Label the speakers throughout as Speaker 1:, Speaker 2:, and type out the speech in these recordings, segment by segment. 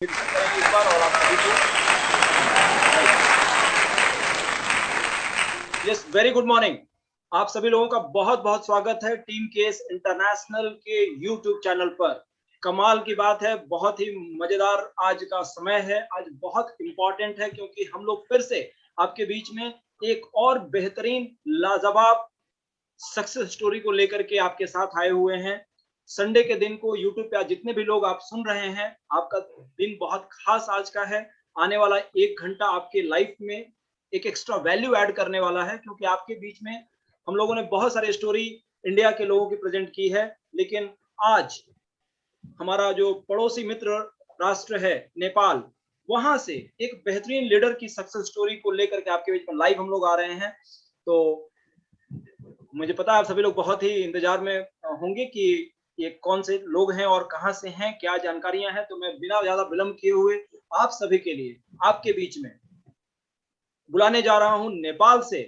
Speaker 1: विकसित करेंगे इस बार और आप सभी को यस वेरी गुड मॉर्निंग। आप सभी लोगों का बहुत बहुत स्वागत है टीम केस इंटरनेशनल के यूट्यूब चैनल पर। कमाल की बात है, बहुत ही मजेदार आज का समय है, आज बहुत इंपॉर्टेंट है क्योंकि हम लोग फिर से आपके बीच में एक और बेहतरीन लाजवाब सक्सेस स्टोरी को लेकर के आपके साथ आए हुए हैं। संडे के दिन को यूट्यूब पे आज जितने भी लोग आप सुन रहे हैं, आपका दिन बहुत खास आज का है। आने वाला 1 घंटा आपके लाइफ में एक एक्स्ट्रा वैल्यू ऐड करने वाला है क्योंकि आपके बीच में हम लोगों ने बहुत सारे स्टोरी इंडिया के लोगों की प्रेजेंट की है, लेकिन आज हमारा जो पड़ोसी मित्र राष्ट्र है नेपाल, वहां से एक बेहतरीन लीडर की सक्सेस स्टोरी को लेकर के आपके बीच में लाइव हम लोग आ रहे हैं। तो मुझे पता है आप सभी लोग बहुत ही इंतजार में होंगे कि ये कौन से लोग हैं और कहां से हैं, क्या जानकारियां हैं। तो मैं बिना ज्यादा विलंब किए हुए आप सभी के लिए आपके बीच में बुलाने जा रहा हूं नेपाल से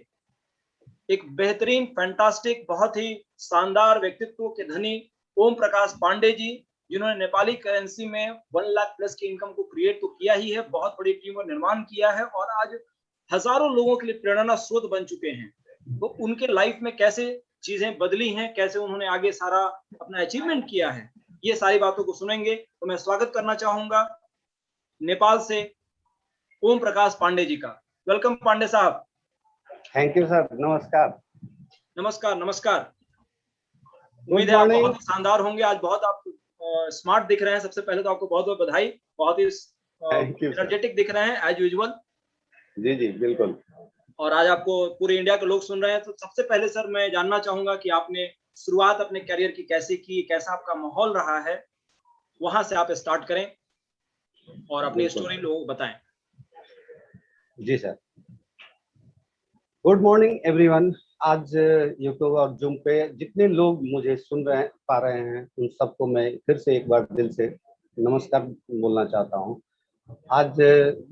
Speaker 1: एक बेहतरीन फैंटास्टिक बहुत ही शानदार व्यक्तित्व के धनी ओम प्रकाश पांडे जी, जिन्होंने नेपाली करेंसी में 1 लाख प्लस की इनकम को क्रिएट तो किया ही है, बहुत बड़ी टीम का निर्माण किया है और आज हजारों लोगों के लिए प्रेरणा स्रोत बन चुके हैं। तो उनके लाइफ में कैसे चीजें बदली हैं, कैसे उन्होंने आगे सारा अपना अचीवमेंट किया है, ये सारी बातों को सुनेंगे। तो मैं स्वागत करना चाहूंगा नेपाल से ओम प्रकाश पांडे जी का। वेलकम पांडे साहब।
Speaker 2: थैंक यू सर, नमस्कार।
Speaker 1: नमस्कार नमस्कार।
Speaker 2: गुड
Speaker 1: उम्मीद है आप
Speaker 2: मॉर्निंग।
Speaker 1: बहुत शानदार होंगे, आज बहुत आप स्मार्ट दिख रहे हैं। सबसे पहले तो आपको बहुत बहुत बधाई, बहुत ही
Speaker 2: थैंक यू सर।
Speaker 1: एनर्जेटिक दिख रहे हैं एज यूजुअल।
Speaker 2: जी जी बिल्कुल।
Speaker 1: और आज आपको पूरे इंडिया के लोग सुन रहे हैं। तो सबसे पहले सर मैं जानना चाहूंगा कि आपने शुरुआत अपने करियर की कैसे की, कैसा आपका माहौल रहा है, वहां से आप स्टार्ट करें और अपनी स्टोरी लोगों को बताएं।
Speaker 2: जी सर। Good morning everyone. आज यूट्यूब और जूम पे जितने लोग मुझे सुन रहे पा रहे हैं उन सबको मैं फिर से एक बार दिल से नमस्कार बोलना चाहता हूं। आज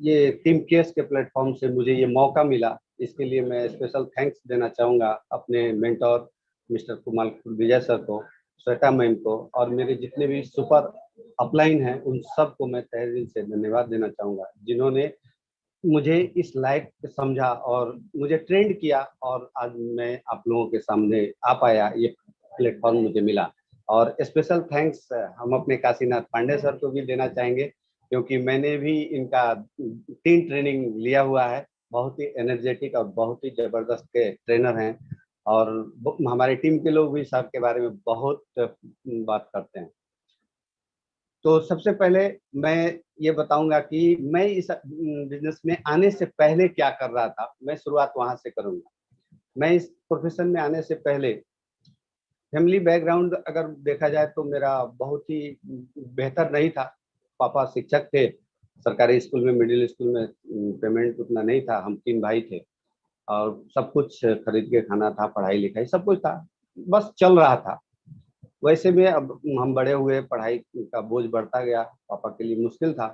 Speaker 2: ये टीम केस के प्लेटफॉर्म से मुझे ये मौका मिला, इसके लिए मैं स्पेशल थैंक्स देना चाहूँगा अपने mentor mister Kumar Vijay sir को, श्वेता मैम को और मेरे जितने भी सुपर अपलाइन हैं उन सबको मैं तहे दिल से धन्यवाद देना चाहूँगा, जिन्होंने मुझे इस लायक समझा और मुझे ट्रेंड किया और आज मैं आप लोगों के सामने आ पाया, ये प्लेटफॉर्म मुझे मिला। और स्पेशल थैंक्स हम अपने काशीनाथ पांडे सर को भी देना चाहेंगे, क्योंकि मैंने भी इनका 3 ट्रेनिंग लिया हुआ है। बहुत ही एनर्जेटिक और बहुत ही जबरदस्त के ट्रेनर हैं और हमारे टीम के लोग भी सर के बारे में बहुत बात करते हैं। तो सबसे पहले मैं ये बताऊंगा कि मैं इस बिजनेस में आने से पहले क्या कर रहा था, मैं शुरुआत वहां से करूंगा। मैं इस प्रोफेशन में आने से पहले फैमिली बैकग्राउंड अगर देखा जाए तो मेरा बहुत ही बेहतर नहीं था। पापा शिक्षक थे सरकारी स्कूल में, मिडिल स्कूल में पेमेंट उतना नहीं था। हम 3 भाई थे और सब कुछ खरीद के खाना था, पढ़ाई लिखाई सब कुछ था, बस चल रहा था। वैसे में अब हम बड़े हुए, पढ़ाई का बोझ बढ़ता गया, पापा के लिए मुश्किल था।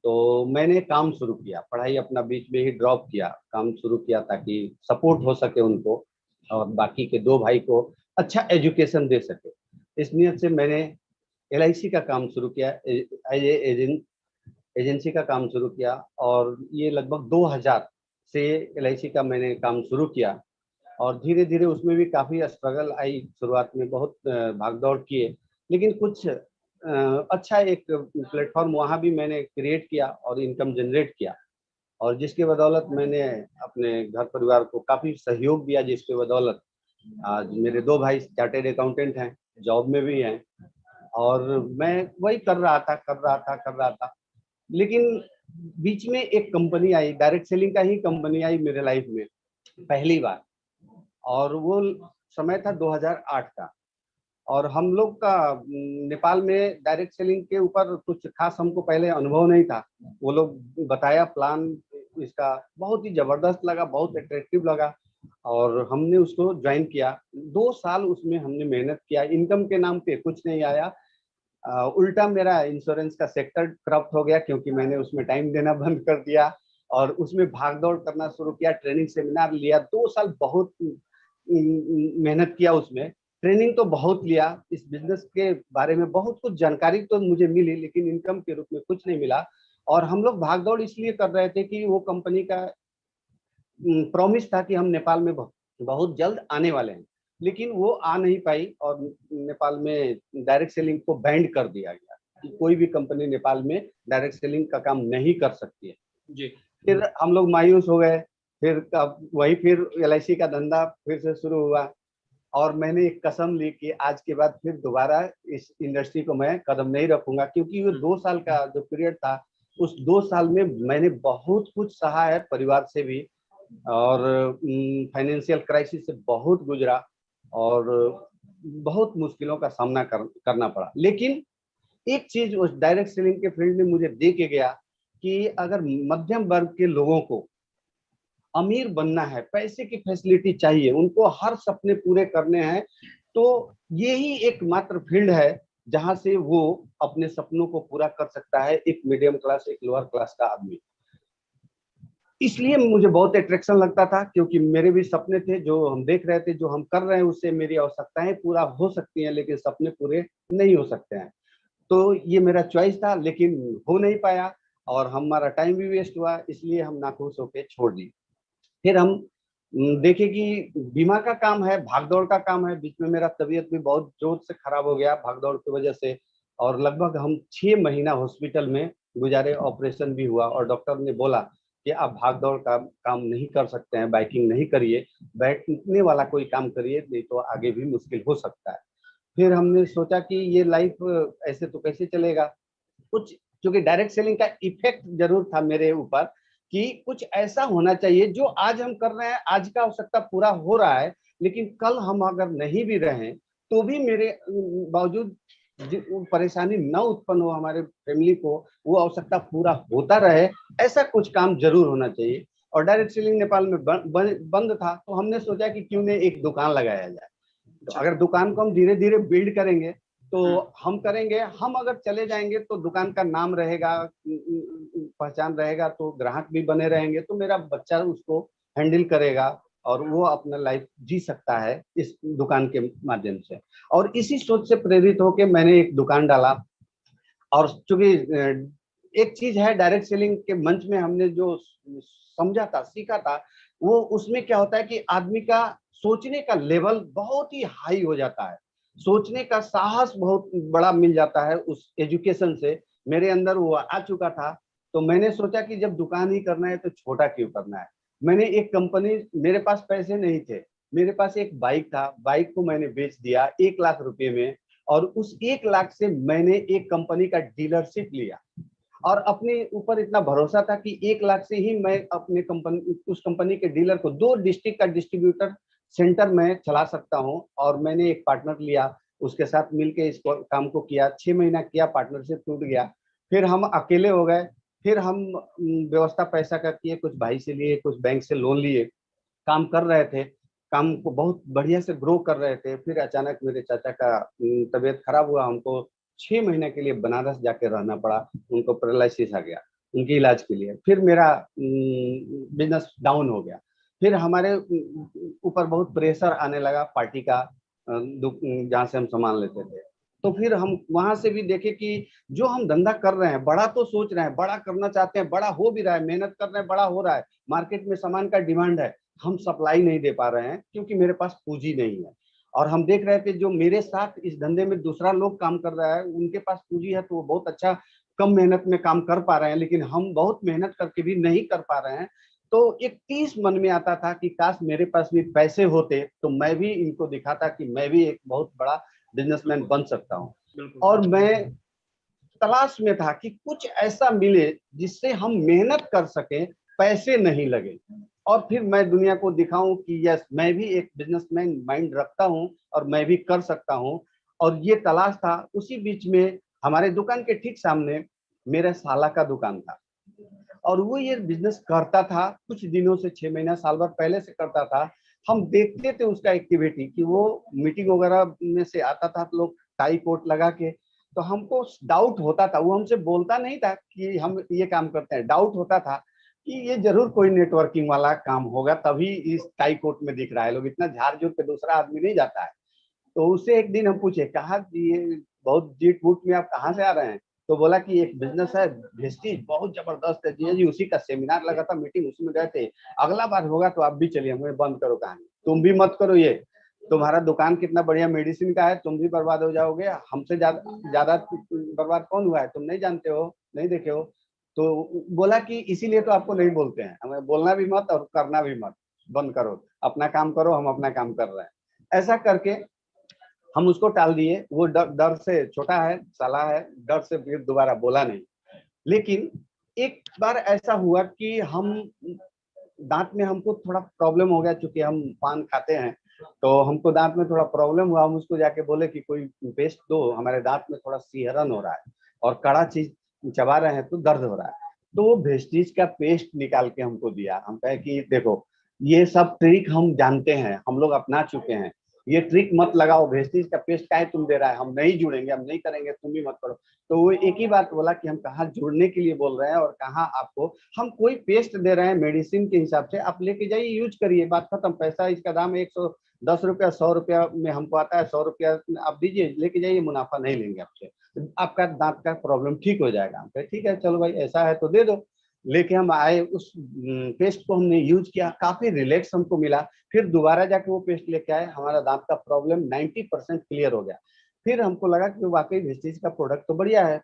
Speaker 2: तो मैंने काम शुरू किया, पढ़ाई अपना बीच में ही ड्रॉप किया, काम शुरू किया ताकि सपोर्ट हो सके उनको और बाकी के 2 भाई को अच्छा एजुकेशन दे सके। इस नियत से मैंने LIC का काम शुरू किया, एजेंसी का काम शुरू किया और ये लगभग 2000 से LIC का मैंने काम शुरू किया और धीरे धीरे उसमें भी काफ़ी स्ट्रगल आई। शुरुआत में बहुत भागदौड़ किए, लेकिन कुछ अच्छा एक प्लेटफॉर्म वहाँ भी मैंने क्रिएट किया और इनकम जनरेट किया, और जिसके बदौलत मैंने अपने घर परिवार को काफ़ी सहयोग दिया, जिसके बदौलत आज मेरे 2 भाई चार्टेड अकाउंटेंट हैं, जॉब में भी हैं और मैं वही कर रहा था। लेकिन बीच में एक कंपनी आई, डायरेक्ट सेलिंग का ही कंपनी आई मेरे लाइफ में पहली बार, और वो समय था 2008 का। और हम लोग का नेपाल में डायरेक्ट सेलिंग के ऊपर कुछ खास हमको पहले अनुभव नहीं था। वो लोग बताया प्लान, इसका बहुत ही जबरदस्त लगा, बहुत अट्रैक्टिव लगा और हमने उसको ज्वाइन किया। 2 साल उसमें हमने मेहनत किया, इनकम के नाम पे कुछ नहीं आया। उल्टा मेरा इंश्योरेंस का सेक्टर करप्ट हो गया, क्योंकि मैंने उसमें टाइम देना बंद कर दिया और उसमें भागदौड़ करना शुरू किया। ट्रेनिंग सेमिनार लिया, 2 साल बहुत मेहनत किया उसमें, ट्रेनिंग तो बहुत लिया, इस बिजनेस के बारे में बहुत कुछ जानकारी तो मुझे मिली, लेकिन इनकम के रूप में कुछ नहीं मिला। और हम लोग भागदौड़ इसलिए कर रहे थे कि वो कंपनी का प्रॉमिस था कि हम नेपाल में बहुत जल्द आने वाले हैं, लेकिन वो आ नहीं पाई और नेपाल में डायरेक्ट सेलिंग को बैंड कर दिया गया कि कोई भी कंपनी नेपाल में डायरेक्ट सेलिंग का काम नहीं कर सकती है
Speaker 1: जी।
Speaker 2: फिर हम लोग मायूस हो गए। फिर LIC का धंधा फिर से शुरू हुआ और मैंने एक कसम ली कि आज के बाद फिर दोबारा इस इंडस्ट्री को मैं कदम नहीं रखूंगा, क्योंकि वो 2 साल का जो पीरियड था उस 2 साल में मैंने बहुत कुछ सहा है, परिवार से भी और फाइनेंशियल क्राइसिस से बहुत गुजरा और बहुत मुश्किलों का सामना करना पड़ा। लेकिन एक चीज उस डायरेक्ट सेलिंग के फील्ड में मुझे दे के गया कि अगर मध्यम वर्ग के लोगों को अमीर बनना है, पैसे की फैसिलिटी चाहिए, उनको हर सपने पूरे करने हैं, तो यही एकमात्र फील्ड है जहां से वो अपने सपनों को पूरा कर सकता है, एक मीडियम क्लास एक लोअर क्लास का आदमी। इसलिए मुझे बहुत अट्रैक्शन लगता था, क्योंकि मेरे भी सपने थे जो हम देख रहे थे, जो हम कर रहे हैं उससे मेरी आवश्यकताएं पूरा हो सकती हैं, लेकिन सपने पूरे नहीं हो सकते हैं। तो ये मेरा चॉइस था, लेकिन हो नहीं पाया और हमारा टाइम भी वेस्ट हुआ, इसलिए हम नाखुश होकर छोड़ दिए। फिर हम देखे कि बीमा का काम है, भागदौड़ का काम है। बीच में मेरा तबीयत भी बहुत जोर से खराब हो गया भागदौड़ की वजह से, और लगभग हम 6 महीना हॉस्पिटल में गुजारे, ऑपरेशन भी हुआ और डॉक्टर ने बोला कि आप भागदौड़ का काम नहीं कर सकते हैं, बाइकिंग नहीं करिए, बैठने वाला कोई काम करिए, नहीं तो आगे भी मुश्किल हो सकता है। फिर हमने सोचा कि ये लाइफ ऐसे तो कैसे चलेगा, कुछ क्योंकि डायरेक्ट सेलिंग का इफेक्ट जरूर था मेरे ऊपर कि कुछ ऐसा होना चाहिए जो आज हम कर रहे हैं, आज का आवश्यकता पूरा हो रहा है, लेकिन कल हम अगर नहीं भी रहे तो भी मेरे बावजूद परेशानी न उत्पन्न हो, हमारे फैमिली को वो आवश्यकता पूरा होता रहे, ऐसा कुछ काम जरूर होना चाहिए। और डायरेक्ट सेलिंग नेपाल में बंद था, तो हमने सोचा कि क्यों नहीं एक दुकान लगाया जाए। तो अगर दुकान को हम धीरे धीरे बिल्ड करेंगे तो हम करेंगे, हम अगर चले जाएंगे तो दुकान का नाम रहेगा, पहचान रहेगा, तो ग्राहक भी बने रहेंगे, तो मेरा बच्चा उसको हैंडल करेगा और वो अपना लाइफ जी सकता है इस दुकान के माध्यम से। और इसी सोच से प्रेरित होकर मैंने एक दुकान डाला। और चूंकि एक चीज है, डायरेक्ट सेलिंग के मंच में हमने जो समझा था, सीखा था, वो उसमें क्या होता है कि आदमी का सोचने का लेवल बहुत ही हाई हो जाता है, सोचने का साहस बहुत बड़ा मिल जाता है उस एजुकेशन से। मेरे अंदर वो आ चुका था, तो मैंने सोचा कि जब दुकान ही करना है तो छोटा क्यों करना है। मैंने एक कंपनी, मेरे पास पैसे नहीं थे, मेरे पास एक बाइक था, बाइक को मैंने बेच दिया 1 लाख रुपए में, और उस 1 लाख से मैंने एक कंपनी का डीलरशिप लिया। और अपने ऊपर इतना भरोसा था कि 1 लाख से ही मैं अपने कंपनी, उस कंपनी के डीलर को 2 डिस्ट्रिक्ट का डिस्ट्रीब्यूटर सेंटर में चला सकता हूं। और मैंने एक पार्टनर लिया, उसके साथ मिलके इस काम को किया, 6 महीना किया, पार्टनरशिप टूट गया, फिर हम अकेले हो गए। फिर हम व्यवस्था पैसा का किए, कुछ भाई से लिए, कुछ बैंक से लोन लिए, काम कर रहे थे, काम को बहुत बढ़िया से ग्रो कर रहे थे। फिर अचानक मेरे चाचा का तबीयत खराब हुआ, हमको 6 महीने के लिए बनारस जाके रहना पड़ा, उनको पैरालिसिस आ गया, उनके इलाज के लिए। फिर मेरा बिजनेस डाउन हो गया, फिर हमारे ऊपर बहुत प्रेशर आने लगा पार्टी का, जहाँ से हम सामान लेते थे। तो फिर हम वहां से भी देखे कि जो हम धंधा कर रहे हैं, बड़ा तो सोच रहे हैं, बड़ा करना चाहते हैं, बड़ा हो भी रहा है, मेहनत कर रहे हैं, बड़ा हो रहा है, मार्केट में सामान का डिमांड है, हम सप्लाई नहीं दे पा रहे हैं क्योंकि मेरे पास पूंजी नहीं है। और हम देख रहे थे जो मेरे साथ इस धंधे में दूसरा लोग काम कर रहा है, उनके पास पूंजी है तो वो बहुत अच्छा कम मेहनत में काम कर पा रहे हैं, लेकिन हम बहुत मेहनत करके भी नहीं कर पा रहे हैं। तो एक तीस मन में आता था कि काश मेरे पास भी पैसे होते तो मैं भी इनको दिखाता कि मैं भी एक बहुत बड़ा बिजनेसमैन बन सकता हूँ। और मैं तलाश में था कि कुछ ऐसा मिले जिससे हम मेहनत कर सकें, पैसे नहीं लगे, और फिर मैं दुनिया को दिखाऊं कि यस, मैं भी एक बिजनेसमैन माइंड रखता हूं और मैं भी कर सकता हूं। और ये तलाश था। उसी बीच में हमारे दुकान के ठीक सामने मेरा साला का दुकान था, और वो ये बिजनेस करता था कुछ दिनों से, 6 महीना साल भर पहले से करता था। हम देखते थे उसका एक्टिविटी कि वो मीटिंग वगैरह में से आता था, तो लोग टाई कोट लगा के, तो हमको डाउट होता था, वो हमसे बोलता नहीं था कि हम ये काम करते हैं, डाउट होता था कि ये जरूर कोई नेटवर्किंग वाला काम होगा, तभी इस टाई कोट में दिख रहा है, लोग इतना झाड़ झूठ पे दूसरा आदमी नहीं जाता है। तो उससे एक दिन हम पूछे, कहा कि ये बहुत जीट बूट में आप कहाँ से आ रहे हैं, तो बोला कि एक बिजनेस है वेस्टीज, बहुत जबरदस्त है जी, उसी का सेमिनार लगा था, मीटिंग उसमें गए थे, अगला बार होगा तो आप भी चलिए, हमें बंद करो कहानी, तुम भी मत करो ये, तुम्हारा दुकान कितना बढ़िया मेडिसिन का है, तुम भी बर्बाद हो जाओगे, हमसे ज्यादा बर्बाद कौन हुआ है, तुम नहीं जानते हो, नहीं देखे हो। तो बोला कि इसीलिए तो आपको नहीं बोलते हैं, हमें बोलना भी मत और करना भी मत, बंद करो, अपना काम करो, हम अपना काम कर रहे हैं। ऐसा करके हम उसको टाल दिए, वो डर से, छोटा है, साला है, डर से फिर दोबारा बोला नहीं। लेकिन एक बार ऐसा हुआ कि हम दांत में हमको थोड़ा प्रॉब्लम हो गया, चूंकि हम पान खाते हैं, तो हमको दांत में थोड़ा प्रॉब्लम हुआ, हम उसको जाके बोले कि कोई पेस्ट दो, हमारे दांत में थोड़ा सिहरन हो रहा है और कड़ा चीज चबा रहे हैं तो दर्द हो रहा है। तो वो वेस्टीज का पेस्ट निकाल के हमको दिया, हम कहे कि देखो ये सब ट्रिक हम जानते हैं, हम लोग अपना चुके हैं, ये ट्रिक मत लगाओ, वेस्टीज का पेस्ट काहे तुम दे रहा है, हम नहीं जुड़ेंगे, हम नहीं करेंगे, तुम भी मत करो। तो वो एक ही बात बोला कि हम कहाँ जुड़ने के लिए बोल रहे हैं और कहाँ आपको हम कोई पेस्ट दे रहे हैं मेडिसिन के हिसाब से, आप लेके जाइए, यूज करिए, बात खत्म। पैसा इसका दाम 110 रुपया, 100 रुपया में हमको आता है, 100 रुपया आप दीजिए, लेके जाइए, मुनाफा नहीं लेंगे आपसे, आपका दांत का प्रॉब्लम ठीक हो जाएगा। ठीक है चलो भाई ऐसा है तो दे दो। लेके हम आए, उस पेस्ट को हमने यूज किया, काफी रिलैक्स हमको मिला। फिर दोबारा जाके वो पेस्ट लेके आए, हमारा दांत का प्रॉब्लम 90% क्लियर हो गया। फिर हमको लगा कि वाकई वेस्टीज का प्रोडक्ट तो बढ़िया है।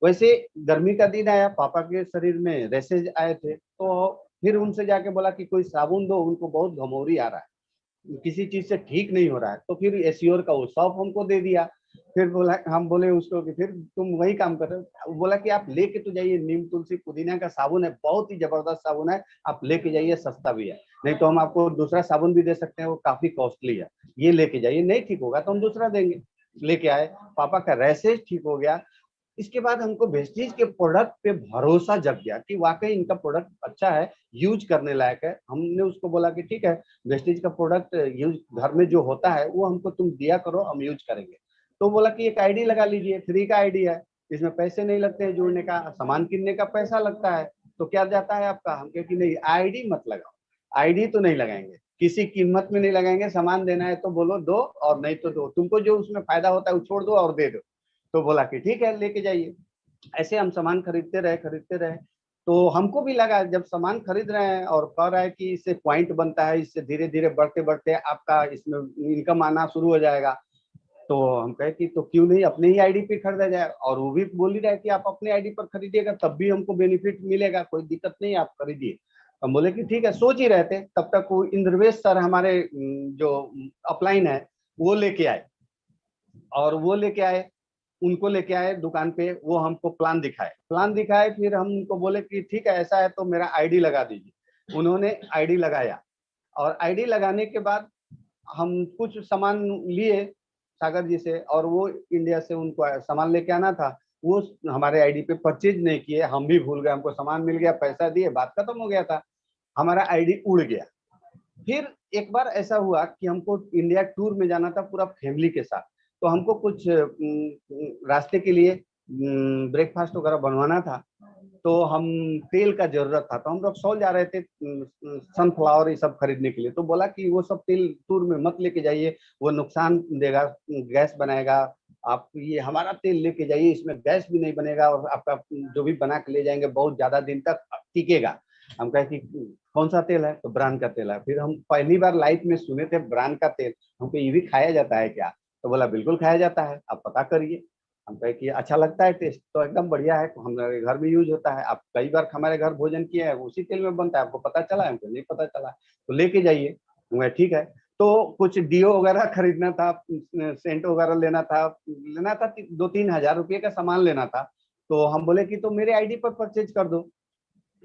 Speaker 2: वैसे गर्मी का दिन आया, पापा के शरीर में रैसेज आए थे, तो फिर उनसे जाके बोला कि कोई साबुन दो, उनको बहुत घमौरी आ रहा है, किसी चीज से ठीक नहीं हो रहा है। तो फिर एसियोर का वो सॉप हमको दे दिया। फिर बोला, हम बोले उसको कि फिर तुम वही काम कर रहे हो, बोला कि आप लेके तो जाइए, नीम तुलसी पुदीना का साबुन है, बहुत ही जबरदस्त साबुन है, आप लेके जाइए, सस्ता भी है, नहीं तो हम आपको दूसरा साबुन भी दे सकते हैं, वो काफी कॉस्टली है, ये लेके जाइए, नहीं ठीक होगा तो हम दूसरा देंगे। लेके आए, पापा का रैसेज ठीक हो गया। इसके बाद हमको वेस्टीज के प्रोडक्ट पे भरोसा जग गया कि वाकई इनका प्रोडक्ट अच्छा है, यूज करने लायक है। हमने उसको बोला कि ठीक है, वेस्टीज का प्रोडक्ट यूज घर में जो होता है वो हमको तुम दिया करो, हम यूज करेंगे। तो बोला कि एक आईडी लगा लीजिए, फ्री का आईडी है, इसमें पैसे नहीं लगते हैं जुड़ने का, सामान किनने का पैसा लगता है, तो क्या जाता है आपका। हम कहे कि नहीं, आईडी मत लगाओ, आईडी तो नहीं लगाएंगे, किसी कीमत में नहीं लगाएंगे, सामान देना है तो बोलो दो, और नहीं तो दो, तुमको जो उसमें फायदा होता है वो छोड़ दो और दे दो। तो बोला कि ठीक है लेके जाइए। ऐसे हम सामान खरीदते रहे। तो हमको भी लगा, जब सामान खरीद रहे हैं और कह रहा है कि इससे पॉइंट बनता है, इससे धीरे धीरे बढ़ते बढ़ते आपका इसमें इनकम आना शुरू हो जाएगा, तो हम कहे कि तो क्यों नहीं अपने ही आईडी पे खरीदा जाए। और वो भी बोल ही रहा है कि आप अपने आईडी पर खरीदिएगा तब भी हमको बेनिफिट मिलेगा, कोई दिक्कत नहीं, आप खरीदिए। हम बोले कि ठीक है, सोच ही रहे थे, तब तक वो इंद्रवेश सर हमारे जो अपलाइन है वो लेके आए, और वो लेके आए, उनको लेके आए दुकान पे, वो हमको प्लान दिखाए। फिर हम उनको बोले कि ठीक है ऐसा है तो मेरा आईडी लगा दीजिए। उन्होंने आईडी लगाया, और आईडी लगाने के बाद हम कुछ सामान लिए सागर जी से, और वो इंडिया से उनको सामान लेके आना था, वो हमारे आईडी पे परचेज नहीं किए, हम भी भूल गए, हमको सामान मिल गया, पैसा दिए, बात खत्म हो गया था, हमारा आईडी उड़ गया। फिर एक बार ऐसा हुआ कि हमको इंडिया टूर में जाना था पूरा फैमिली के साथ, तो हमको कुछ रास्ते के लिए ब्रेकफास्ट वगैरह बनवाना था, तो हम तेल का जरूरत था, तो हम लोग सौ जा रहे थे सनफ्लावर ये सब खरीदने के लिए। तो बोला कि वो सब तेल टूर में मत लेके जाइए, वो नुकसान देगा, गैस बनाएगा, आप ये हमारा तेल लेके जाइए, इसमें गैस भी नहीं बनेगा, और आपका जो भी बना के ले जाएंगे बहुत ज्यादा दिन तक टिकेगा। हम कहे कि कौन सा तेल है, तो ब्रांड का तेल है। फिर हम पहली बार लाइफ में सुने थे ब्रांड का तेल, हमको ये भी खाया जाता है क्या। तो बोला बिल्कुल खाया जाता है, आप पता करिए। हम कहे कि अच्छा लगता है टेस्ट, तो एकदम बढ़िया है, हमारे घर में यूज होता है, आप कई बार हमारे घर भोजन किए हैं, उसी तेल में बनता है, आपको पता चला है, हमको नहीं पता चला, तो लेके जाइए। मैं ठीक है। तो कुछ डीओ वगैरह खरीदना था, सेंट वगैरह लेना था 2-3 हज़ार रुपये का सामान लेना था। तो हम बोले कि तो मेरे आईडी पर परचेज कर दो।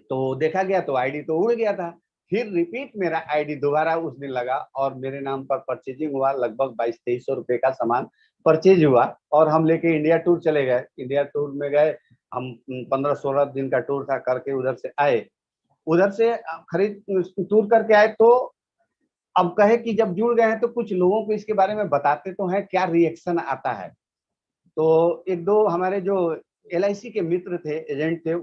Speaker 2: तो देखा गया तो आईडी तो उड़ गया था। फिर रिपीट मेरा आईडी दोबारा उस दिन लगा, और मेरे नाम पर परचेजिंग हुआ, लगभग 2200-2300 रुपए का सामान परचेज हुआ, और हम लेके इंडिया टूर चले गए। इंडिया टूर में गए हम, 15-16 दिन का टूर था, करके उधर से आए। उधर से खरीद टूर करके आए, तो अब कहे कि जब जुड़ गए हैं तो कुछ लोगों को इसके बारे में बताते तो हैं, क्या रिएक्शन आता है। तो एक दो हमारे जो LIC के मित्र थे, एजेंट थे,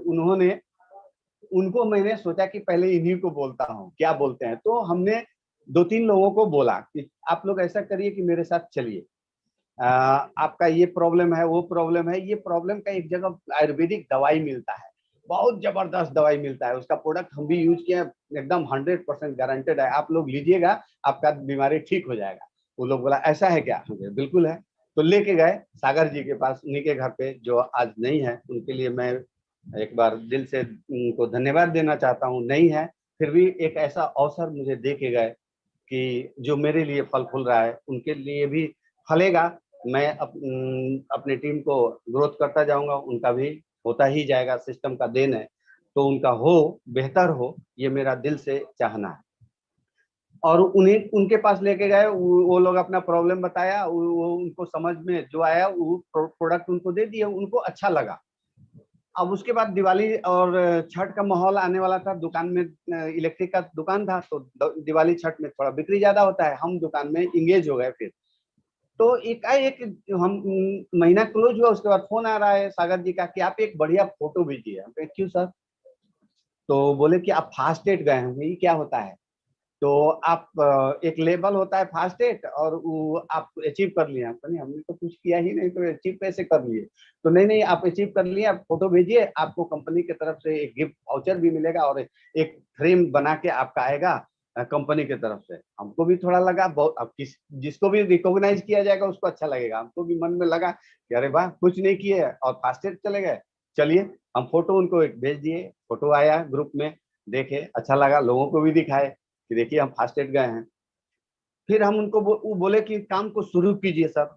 Speaker 2: उनको मैंने सोचा कि पहले इन्हीं को बोलता हूँ क्या बोलते हैं। तो हमने 2-3 लोगों को बोला कि आप लोग ऐसा करिए कि मेरे साथ चलिए। आपका ये प्रॉब्लम है, वो प्रॉब्लम है, ये प्रॉब्लम का एक जगह आयुर्वेदिक दवाई मिलता है, बहुत जबरदस्त दवाई मिलता है, उसका प्रोडक्ट हम भी यूज किए, एकदम 100% गारंटेड है, आप लोग लीजिएगा आपका बीमारी ठीक हो जाएगा। वो लोग बोला ऐसा है क्या? बिल्कुल है। तो लेके गए सागर जी के पास, उन्हीं के घर पे, जो आज नहीं है, उनके लिए मैं एक बार दिल से उनको धन्यवाद देना चाहता हूँ। नहीं है फिर भी एक ऐसा अवसर मुझे दे के गए कि जो मेरे लिए फल फूल रहा है उनके लिए भी फलेगा। मैं अपने टीम को ग्रोथ करता जाऊंगा, उनका भी होता ही जाएगा, सिस्टम का देन है, तो उनका हो बेहतर हो, ये मेरा दिल से चाहना है। और उन्हें उनके पास लेके गए, वो लोग अपना प्रॉब्लम बताया, वो उनको समझ में जो आया वो प्रोडक्ट उनको दे दिया, उनको अच्छा लगा। अब उसके बाद दिवाली और छठ का माहौल आने वाला था, दुकान में इलेक्ट्रिक का दुकान था, तो दिवाली छठ में थोड़ा बिक्री ज्यादा होता है, हम दुकान में इंगेज हो गए। फिर तो एकाएक हम महीना क्लोज हुआ, उसके बाद फोन आ रहा है सागर जी का कि आप एक बढ़िया फोटो भेजिए। हम कहे क्यों सर? तो बोले कि आप फास्ट एड गए हैं। ये क्या होता है? तो आप एक लेबल होता है फास्ट एड, और वो आप अचीव कर लिए। हम कहे हमने तो कुछ किया ही नहीं, तो अचीव कैसे कर लिए? तो नहीं नहीं, आप अचीव कर लिए, आप फोटो भेजिए, आपको कंपनी की तरफ से एक गिफ्ट वाउचर भी मिलेगा, और एक फ्रेम बना के आपका आएगा कंपनी की तरफ से। हमको भी थोड़ा लगा बहुत, अब जिसको भी रिकॉग्नाइज किया जाएगा उसको अच्छा लगेगा, हमको भी मन में लगा कि अरे वाह, कुछ नहीं किए और फास्ट एड चले गए। चलिए, हम फोटो उनको एक भेज दिए, फोटो आया ग्रुप में, देखे अच्छा लगा, लोगों को भी दिखाए कि देखिए हम फास्ट एड गए हैं। फिर हम उनको वो बोले कि काम को शुरू कीजिए सर।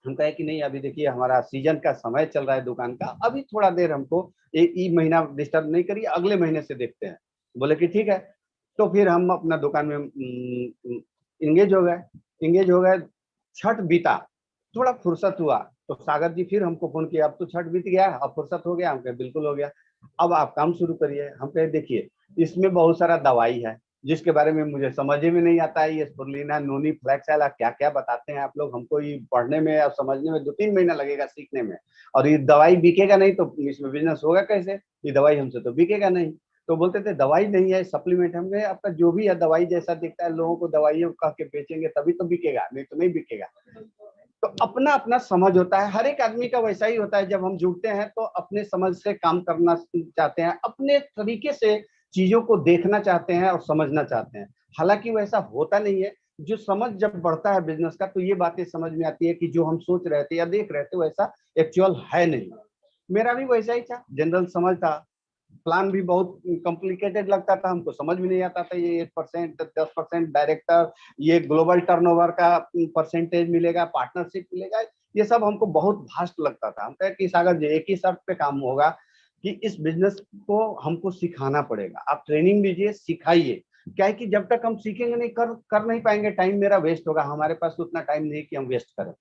Speaker 2: हम कहे कि नहीं, अभी देखिए हमारा सीजन का समय चल रहा है दुकान का, अभी थोड़ा देर हमको ये महीना डिस्टर्ब नहीं करिए, अगले महीने से देखते हैं। बोले कि ठीक है। तो फिर हम अपना दुकान में इंगेज हो गए। छठ बीता, थोड़ा फुर्सत हुआ, तो सागर जी फिर हमको फोन किया, अब तो छठ बीत गया, अब फुर्सत हो गया। हम कहे बिल्कुल हो गया, अब आप काम शुरू करिए। हम कहे देखिए, इसमें बहुत सारा दवाई है जिसके बारे में मुझे समझ में नहीं आता है, ये स्पुरुलिना, नोनी, फ्लैक्स, क्या क्या बताते हैं आप लोग, हमको ये पढ़ने में और समझने में 2-3 महीना लगेगा सीखने में, और ये दवाई बिकेगा नहीं तो इसमें बिजनेस होगा कैसे? ये दवाई हमसे तो बिकेगा नहीं। तो बोलते थे दवाई नहीं है, सप्लीमेंट। हम कहे आपका जो भी है दवाई जैसा दिखता है, लोगों को दवाइयों कह के बेचेंगे तभी तो बिकेगा, नहीं तो नहीं बिकेगा। तो अपना अपना समझ होता है, हर एक आदमी का वैसा ही होता है। जब हम जुड़ते हैं तो अपने समझ से काम करना चाहते हैं, अपने तरीके से चीजों को देखना चाहते हैं और समझना चाहते हैं। हालांकि वैसा होता नहीं है। जो समझ जब बढ़ता है बिजनेस का, तो ये बातें समझ में आती है कि जो हम सोच रहे थे या देख रहे थे वैसा एक्चुअल है नहीं। मेरा भी वैसा ही था, जनरल समझ था, प्लान भी बहुत कॉम्प्लिकेटेड लगता था, हमको समझ में नहीं आता था ये 8%, 10% डायरेक्टर, ये ग्लोबल टर्नओवर का परसेंटेज मिलेगा, पार्टनरशिप मिलेगा, ये सब हमको बहुत भास्ट लगता था। हम कहे कि सागर जी, एक ही शर्त पे काम होगा कि इस बिजनेस को हमको सिखाना पड़ेगा, आप ट्रेनिंग दीजिए, सिखाइए। क्या है कि जब तक हम सीखेंगे नहीं, कर नहीं पाएंगे, टाइम मेरा वेस्ट होगा, हमारे पास उतना टाइम नहीं कि हम वेस्ट करें।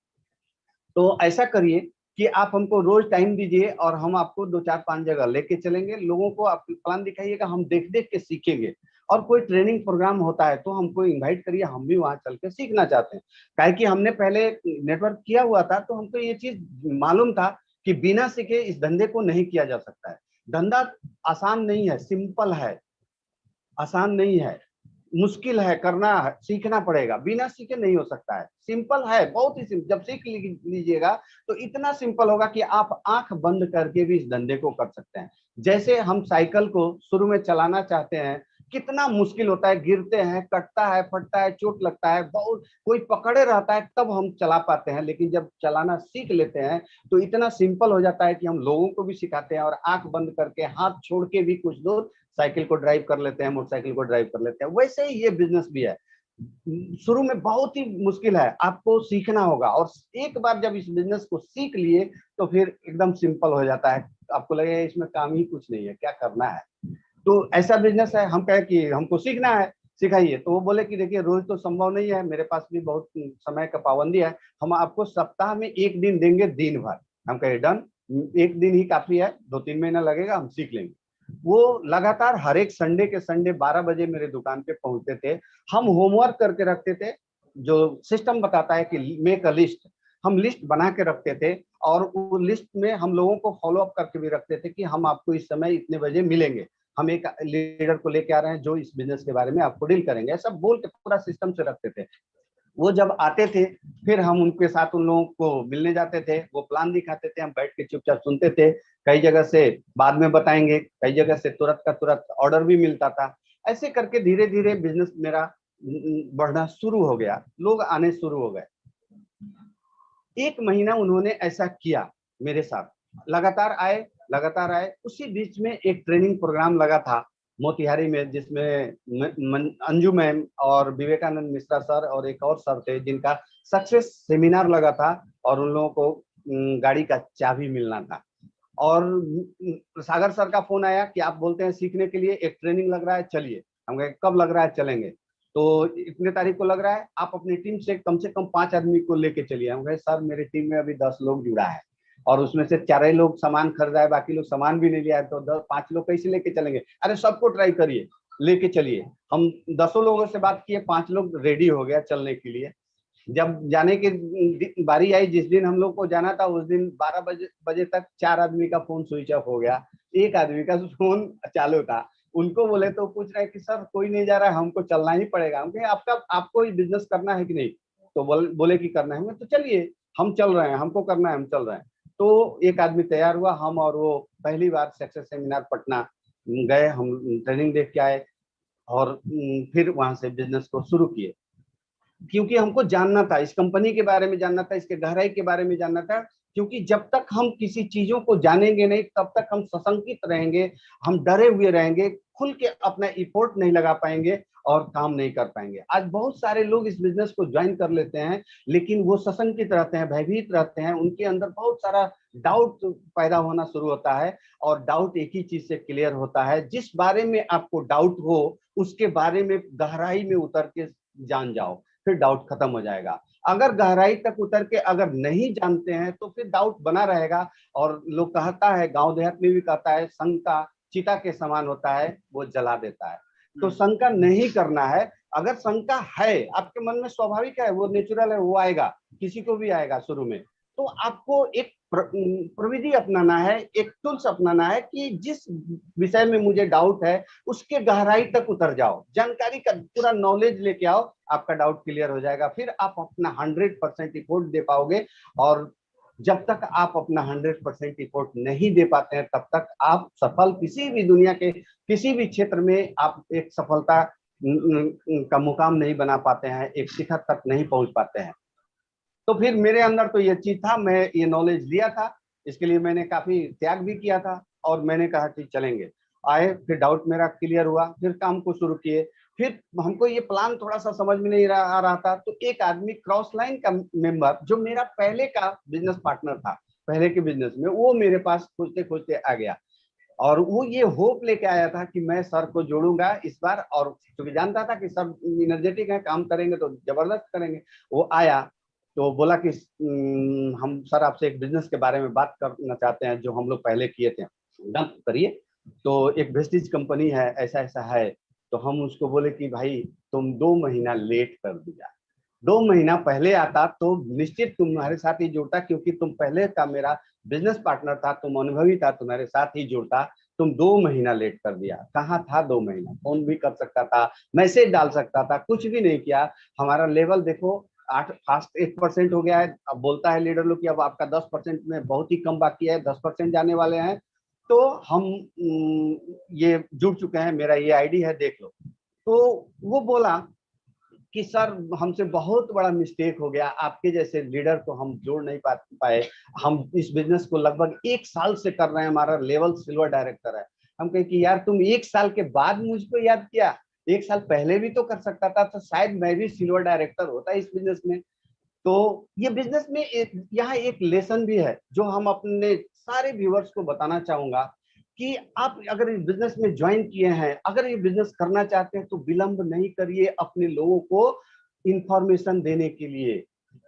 Speaker 2: तो ऐसा करिए कि आप हमको रोज टाइम दीजिए, और हम आपको 2-4-5 जगह लेके चलेंगे, लोगों को आप प्लान दिखाइएगा, हम देख देख के सीखेंगे। और कोई ट्रेनिंग प्रोग्राम होता है तो हमको इनवाइट करिए, हम भी वहां चल के सीखना चाहते हैं। काहे कि हमने पहले नेटवर्क किया हुआ था, तो हमको ये चीज मालूम था कि बिना सीखे इस धंधे को नहीं किया जा सकता है। धंधा आसान नहीं है, सिंपल है, आसान नहीं है, मुश्किल है, करना है, सीखना पड़ेगा, बिना सीखे नहीं हो सकता है। सिंपल है, बहुत ही सिंपल, जब सीख लीजिएगा तो इतना सिंपल होगा कि आप आंख बंद करके भी इस धंधे को कर सकते हैं। जैसे हम साइकिल को शुरू में चलाना चाहते हैं, कितना मुश्किल होता है, गिरते हैं, कटता है, फटता है, चोट लगता है, बहुत कोई पकड़े रहता है तब हम चला पाते हैं। लेकिन जब चलाना सीख लेते हैं तो इतना सिंपल हो जाता है कि हम लोगों को भी सिखाते हैं, और आंख बंद करके, हाथ छोड़ के भी कुछ दूर साइकिल को ड्राइव कर लेते हैं, मोटरसाइकिल को ड्राइव कर लेते हैं। वैसे ही ये बिजनेस भी है, शुरू में बहुत ही मुश्किल है, आपको सीखना होगा, और एक बार जब इस बिजनेस को सीख लिए तो फिर एकदम सिंपल हो जाता है, आपको लगेगा इसमें काम ही कुछ नहीं है, क्या करना है। तो ऐसा बिजनेस है। हम कहे कि हमको सीखना है, सिखाइए। तो वो बोले कि देखिए, रोज तो संभव नहीं है, मेरे पास भी बहुत समय का पाबंदी है, हम आपको सप्ताह में 1 दिन देंगे, दिन भर। हम कहे डन, 1 दिन ही काफी है, 2-3 महीना लगेगा, हम सीख लेंगे। वो लगातार हर एक संडे के संडे 12 बजे मेरे दुकान पे पहुंचते थे। हम होमवर्क करके रखते थे, जो सिस्टम बताता है कि मेक अ लिस्ट, हम लिस्ट बना के रखते थे, और वो लिस्ट में हम लोगों को फॉलो अप करके भी रखते थे कि हम आपको इस समय इतने बजे मिलेंगे, हम एक लीडर को लेके आ रहे हैं जो इस बिजनेस के बारे में आपको डील करेंगे, ऐसा बोल के पूरा सिस्टम से रखते थे। वो जब आते थे फिर हम उनके साथ उन लोगों को मिलने जाते थे, वो प्लान दिखाते थे, हम बैठ के चुपचाप सुनते थे। कई जगह से बाद में बताएंगे, कई जगह से तुरंत का तुरंत ऑर्डर भी मिलता था। ऐसे करके धीरे धीरे बिजनेस मेरा बढ़ना शुरू हो गया, लोग आने शुरू हो गए। 1 महीना उन्होंने ऐसा किया मेरे साथ, लगातार आए लगातार आए। उसी बीच में एक ट्रेनिंग प्रोग्राम लगा था मोतिहारी में, जिसमें अंजू मैम और विवेकानंद मिश्रा सर और एक और सर थे, जिनका सक्सेस सेमिनार लगा था और उन लोगों को गाड़ी का चाबी मिलना था। और सागर सर का फोन आया कि आप बोलते हैं सीखने के लिए एक ट्रेनिंग लग रहा है, चलिए। हम कहे कब लग रहा है, चलेंगे। तो इतने तारीख को लग रहा है, आप अपनी टीम से कम 5 आदमी को लेके चलिए। हम कहे सर मेरी टीम में अभी 10 लोग जुड़ा है और उसमें से 4 ही लोग सामान खरीदा है, बाकी लोग सामान भी नहीं लिया है, तो 5 लोग कैसे लेके चलेंगे? अरे सबको ट्राई करिए, लेके चलिए। हम 10 लोगों से बात किए, 5 लोग रेडी हो गया चलने के लिए। जब जाने की बारी आई, जिस दिन हम लोग को जाना था, उस दिन 12 बजे तक 4 आदमी का फोन स्विच ऑफ हो गया, एक आदमी का फोन चालू था। उनको बोले तो पूछ रहे कि सर कोई नहीं जा रहा है, हमको चलना ही पड़ेगा। हम कहे आपको बिजनेस करना है कि नहीं? तो बोले कि करना है। तो चलिए हम चल रहे हैं, हमको करना है, हम चल रहे हैं। तो एक आदमी तैयार हुआ, हम और वो पहली बार सक्सेस सेमिनार पटना गए, हम ट्रेनिंग देख के आए और फिर वहां से बिजनेस को शुरू किए। क्योंकि हमको जानना था, इस कंपनी के बारे में जानना था, इसके गहराई के बारे में जानना था। क्योंकि जब तक हम किसी चीजों को जानेंगे नहीं, तब तक हम सशंकित रहेंगे, हम डरे हुए रहेंगे, खुल के अपना इफोर्ट नहीं लगा पाएंगे और काम नहीं कर पाएंगे। आज बहुत सारे लोग इस बिजनेस को ज्वाइन कर लेते हैं, लेकिन वो सशंकित रहते हैं, भयभीत रहते हैं, उनके अंदर बहुत सारा डाउट पैदा होना शुरू होता है। और डाउट एक ही चीज से क्लियर होता है, जिस बारे में आपको डाउट हो उसके बारे में गहराई में उतर के जान जाओ, फिर डाउट खत्म हो जाएगा। अगर गहराई तक उतर के अगर नहीं जानते हैं तो फिर डाउट बना रहेगा। और लोग कहता है, गांव देहात में भी कहता है, शंका चिता के समान होता है, वो जला देता है। तो शंका नहीं करना है। अगर शंका है आपके मन में, स्वाभाविक है, वो नेचुरल है, वो आएगा, किसी को भी आएगा शुरू में। तो आपको एक प्रविधि अपनाना है, एक टूल्स अपनाना है कि जिस विषय में मुझे डाउट है उसके गहराई तक उतर जाओ, जानकारी का पूरा नॉलेज लेके आओ, आपका डाउट क्लियर हो जाएगा। फिर आप अपना 100% इफोर्ट दे पाओगे। और जब तक आप अपना 100% इफोर्ट नहीं दे पाते हैं, तब तक आप सफल किसी भी दुनिया के किसी भी क्षेत्र में आप एक सफलता का मुकाम नहीं बना पाते हैं, एक शिखर तक नहीं पहुंच पाते हैं। तो फिर मेरे अंदर तो ये चीज था, मैं ये नॉलेज लिया था, इसके लिए मैंने काफी त्याग भी किया था और मैंने कहा कि चलेंगे। आए, फिर डाउट मेरा क्लियर हुआ, फिर काम को शुरू किए। फिर हमको ये प्लान थोड़ा सा समझ में नहीं आ रहा था, तो एक आदमी क्रॉस लाइन का मेंबर, जो मेरा पहले का बिजनेस पार्टनर था पहले के बिजनेस में, वो मेरे पास खोजते खोजते आ गया। और वो ये होप लेके आया था कि मैं सर को जोड़ूंगा इस बार, और क्योंकि जानता था कि सर एनर्जेटिक है, काम करेंगे तो जबरदस्त करेंगे। वो आया तो बोला कि हम सर आपसे एक बिजनेस के बारे में बात करना चाहते हैं, जो हम लोग पहले किए थे। डन करिए। तो एक वेस्टिज कंपनी है, ऐसा ऐसा है। तो हम उसको बोले कि भाई तुम 2 महीना लेट कर दिया, 2 महीना पहले आता तो निश्चित तुम्हारे साथ ही जुड़ता, क्योंकि तुम पहले का मेरा बिजनेस पार्टनर था, तुम अनुभवी था, तुम्हारे साथ ही जुड़ता। तुम 2 महीना लेट कर दिया। कहाँ था 2 महीना? फोन भी कर सकता था, मैसेज डाल सकता था, कुछ भी नहीं किया। हमारा लेवल देखो 8% हो गया है। अब बोलता है लीडर लोग कि अब आपका 10% में बहुत ही कम बाकी है, 10% जाने वाले हैं। तो हम ये जुड़ चुके हैं, मेरा ये आईडी है, देख लो। तो वो बोला कि सर हमसे बहुत बड़ा मिस्टेक हो गया, आपके जैसे लीडर को हम जोड़ नहीं पाए। हम इस बिजनेस को लगभग 1 साल से कर रहे हैं, हमारा लेवल सिल्वर डायरेक्टर है। हम कहे कि यार तुम 1 साल के बाद मुझको याद किया, 1 साल पहले भी तो कर सकता था, तो शायद मैं भी सिल्वर डायरेक्टर होता इस बिजनेस में। तो ये बिजनेस में यहाँ एक लेसन भी है जो हम अपने सारे व्यूअर्स को बताना चाहूंगा कि आप अगर इस बिजनेस में ज्वाइन किए हैं, अगर ये बिजनेस करना चाहते हैं, तो विलंब नहीं करिए अपने लोगों को इंफॉर्मेशन देने के लिए।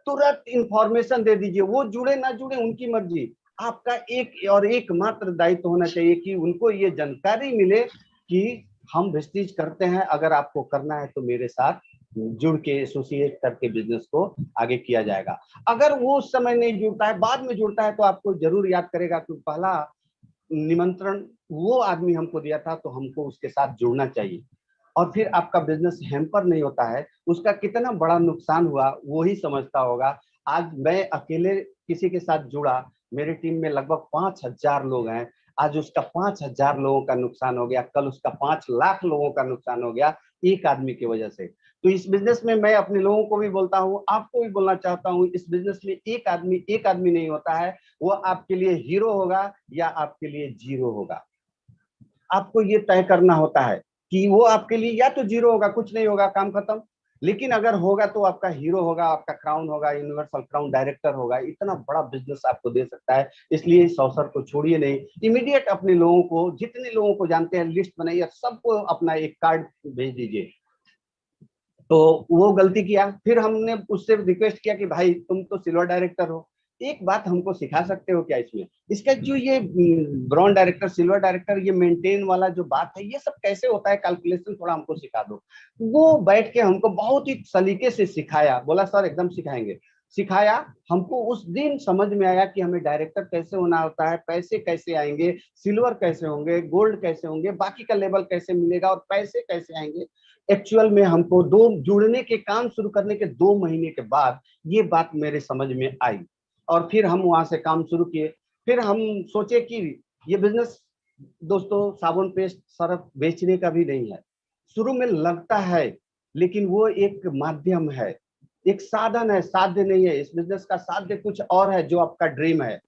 Speaker 2: तुरंत इंफॉर्मेशन दे दीजिए, वो जुड़े ना जुड़े उनकी मर्जी। आपका एक और एकमात्र दायित्व होना चाहिए कि उनको ये जानकारी मिले कि हम वेस्टिज करते हैं, अगर आपको करना है तो मेरे साथ जुड़ के एसोसिएट करके बिजनेस को आगे किया जाएगा। अगर वो उस समय नहीं जुड़ता है, बाद में जुड़ता है, तो आपको जरूर याद करेगा कि पहला निमंत्रण वो आदमी हमको दिया था, तो हमको उसके साथ जुड़ना चाहिए। और फिर आपका बिजनेस हैम्पर नहीं होता है, उसका कितना बड़ा नुकसान हुआ वो ही समझता होगा। आज मैं अकेले किसी के साथ जुड़ा, मेरी टीम में लगभग 5,000 लोग हैं, आज उसका 5,000 लोगों का नुकसान हो गया, कल उसका 5 लाख लोगों का नुकसान हो गया एक आदमी की वजह से। तो इस बिजनेस में मैं अपने लोगों को भी बोलता हूँ, आपको भी बोलना चाहता हूँ, इस बिजनेस में एक आदमी नहीं होता है, वो आपके लिए हीरो होगा या आपके लिए जीरो होगा। आपको ये तय करना होता है कि वो आपके लिए या तो जीरो होगा, कुछ नहीं होगा, काम खत्म, लेकिन अगर होगा तो आपका हीरो होगा, आपका क्राउन होगा, यूनिवर्सल क्राउन डायरेक्टर होगा, इतना बड़ा बिजनेस आपको दे सकता है। इसलिए इस अवसर को छोड़िए नहीं, इमीडिएट अपने लोगों को, जितने लोगों को जानते हैं लिस्ट बनाइए, सबको अपना एक कार्ड भेज दीजिए। तो वो गलती किया, फिर हमने उससे रिक्वेस्ट किया कि भाई तुम तो सिल्वर डायरेक्टर हो, एक बात हमको सिखा सकते हो क्या इसमें, इसका जो ये ब्रॉन्ज डायरेक्टर, सिल्वर डायरेक्टर, ये मेंटेन वाला जो बात है, ये सब कैसे होता है, कैलकुलेशन थोड़ा हमको सिखा दो। वो बैठ के हमको बहुत ही सलीके से सिखाया, बोला सर एकदम सिखाएंगे, सिखाया। हमको उस दिन समझ में आया कि हमें डायरेक्टर कैसे होना होता है, पैसे कैसे आएंगे, सिल्वर कैसे होंगे, गोल्ड कैसे होंगे, बाकी का लेवल कैसे मिलेगा और पैसे कैसे आएंगे। एक्चुअल में हमको दो जुड़ने के काम शुरू करने के 2 महीने के बाद ये बात मेरे समझ में आई, और फिर हम वहां से काम शुरू किए। फिर हम सोचे कि ये बिजनेस दोस्तों साबुन पेस्ट सर्फ बेचने का भी नहीं है, शुरू में लगता है, लेकिन वो एक माध्यम है, एक साधन है, साध्य नहीं है। इस बिजनेस का साध्य कुछ और है, जो आपका ड्रीम है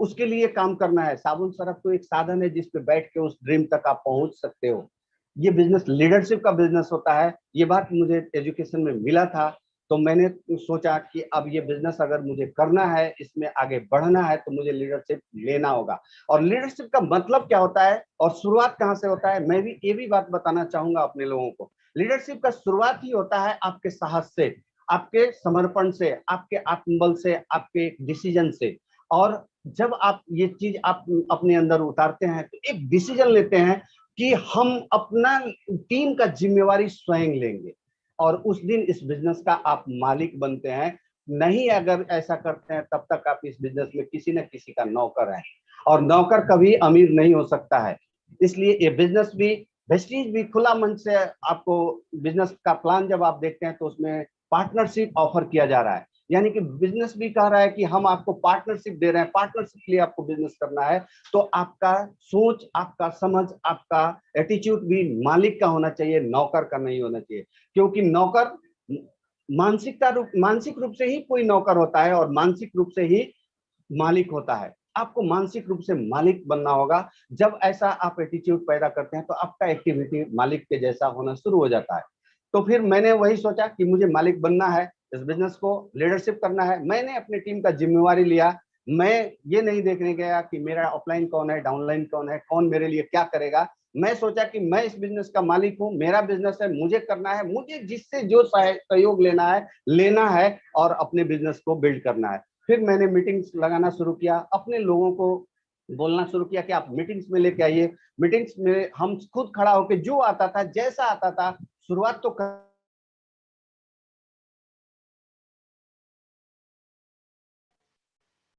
Speaker 2: उसके लिए काम करना है। साबुन सर्फ तो एक साधन है जिस पे बैठ के उस ड्रीम तक आप पहुंच सकते हो। ये बिजनेस लीडरशिप का बिजनेस होता है, ये बात मुझे एजुकेशन में मिला था। तो मैंने सोचा कि अब ये बिजनेस अगर मुझे करना है, इसमें आगे बढ़ना है, तो मुझे लीडरशिप लेना होगा। और लीडरशिप का मतलब क्या होता है और शुरुआत कहाँ से होता है, मैं भी ये भी बात बताना चाहूंगा अपने लोगों को। लीडरशिप का शुरुआत ही होता है आपके साहस से, आपके समर्पण से, आपके आत्मबल से, आपके डिसीजन से। और जब आप ये चीज आप अपने अंदर उतारते हैं, तो एक डिसीजन लेते हैं कि हम अपना टीम का जिम्मेवारी स्वयं लेंगे, और उस दिन इस बिजनेस का आप मालिक बनते हैं। नहीं अगर ऐसा करते हैं, तब तक आप इस बिजनेस में किसी न किसी का नौकर है, और नौकर कभी अमीर नहीं हो सकता है। इसलिए ये बिजनेस भी, वेस्टीज भी खुला मन से आपको बिजनेस का प्लान जब आप देखते हैं, तो उसमें पार्टनरशिप ऑफर किया जा रहा है, यानी कि बिजनेस भी कह रहा है कि हम आपको पार्टनरशिप दे रहे हैं, पार्टनरशिप के लिए आपको बिजनेस करना है। तो आपका सोच, आपका समझ, आपका एटीट्यूड भी मालिक का होना चाहिए, नौकर का नहीं होना चाहिए। क्योंकि नौकर मानसिक रूप से ही कोई नौकर होता है, और मानसिक रूप से ही मालिक होता है। आपको मानसिक रूप से मालिक बनना होगा। जब ऐसा आप एटीट्यूड पैदा करते हैं, तो आपका एक्टिविटी मालिक के जैसा होना शुरू हो जाता है। तो फिर मैंने वही सोचा कि मुझे मालिक बनना है, इस बिजनेस को लीडरशिप करना है। मैंने अपनी टीम का जिम्मेवारी लिया। मैं ये नहीं देखने गया कि मेरा ऑफलाइन कौन है, डाउनलाइन कौन है, कौन मेरे लिए क्या करेगा। मैं सोचा कि मैं इस बिजनेस का मालिक हूँ, मेरा बिजनेस है, मुझे करना है, मुझे जिससे जो सहयोग लेना है और अपने बिजनेस को बिल्ड करना है। फिर मैंने मीटिंग्स लगाना शुरू किया, अपने लोगों को बोलना शुरू किया कि आप मीटिंग्स में लेके आइए। मीटिंग्स में हम खुद खड़ा होकर जो आता था, जैसा आता था, शुरुआत तो